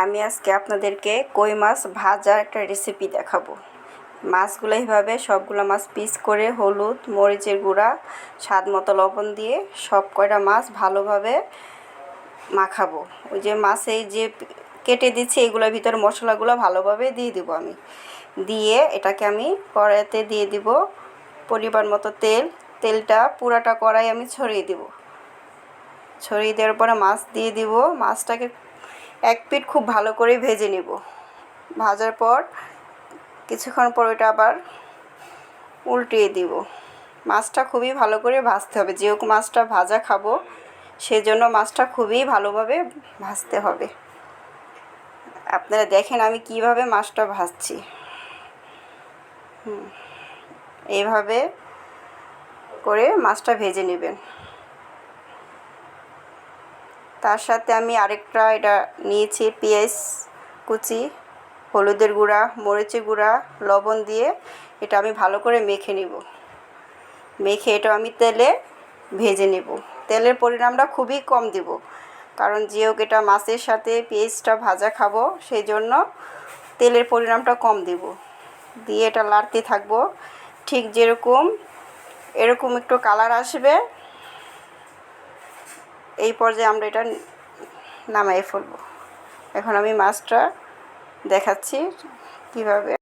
আমি আজকে আপনাদেরকে কই মাছ ভাজা একটা রেসিপি দেখাবো। মাছগুলো এইভাবে সবগুলো মাছ পিস করে হলুদ মরিচের গুঁড়া স্বাদ মতো লবণ দিয়ে সব কয়টা মাছ ভালোভাবে মাখাবো। ওই যে মাছে যে কেটে দিচ্ছি এগুলোর ভিতরে মশলাগুলো ভালোভাবে দিয়ে দিব। আমি দিয়ে এটাকে আমি কড়াইতে দিয়ে দিব পরিমাণ মতো তেলটা পুরাটা কড়াই আমি ছড়িয়ে দিব। ছড়িয়ে দেওয়ার পরে মাছ দিয়ে দিব। মাছটাকে এক পিঠ খুব ভালো করে ভেজে নিব। ভাজার পর কিছুক্ষণ পর ওইটা আবার উল্টিয়ে দিব। মাছটা খুবই ভালো করে ভাজতে হবে, যেহেতু মাছটা ভাজা খাবো সেজন্য মাছটা খুবই ভালোভাবে ভাজতে হবে। আপনারা দেখেন আমি কিভাবে মাছটা ভাজছি। এইভাবে করে মাছটা ভেজে নেবেন। তার সাথে আমি আরেকটা এটা নিয়েছি পেঁয়াজ কুচি, হলুদের গুঁড়া মরিচের গুঁড়া লবণ দিয়ে এটা আমি ভালো করে মেখে নিব। মেখে এটা আমি তেলে ভেজে নেব। তেলের পরিমাণটা খুবই কম দিব, কারণ যেহেতু এটা মাছের সাথে পেঁয়াজটা ভাজা খাবো সেই জন্য তেলের পরিমাণটা কম দিব। দিয়ে এটা লাড়তে থাকবো। ঠিক যেরকম এরকম একটু কালার আসবে এই পর্যায়ে আমরা এটা নামাই ফেলবো। এখন আমি মাছটা দেখাচ্ছি কিভাবে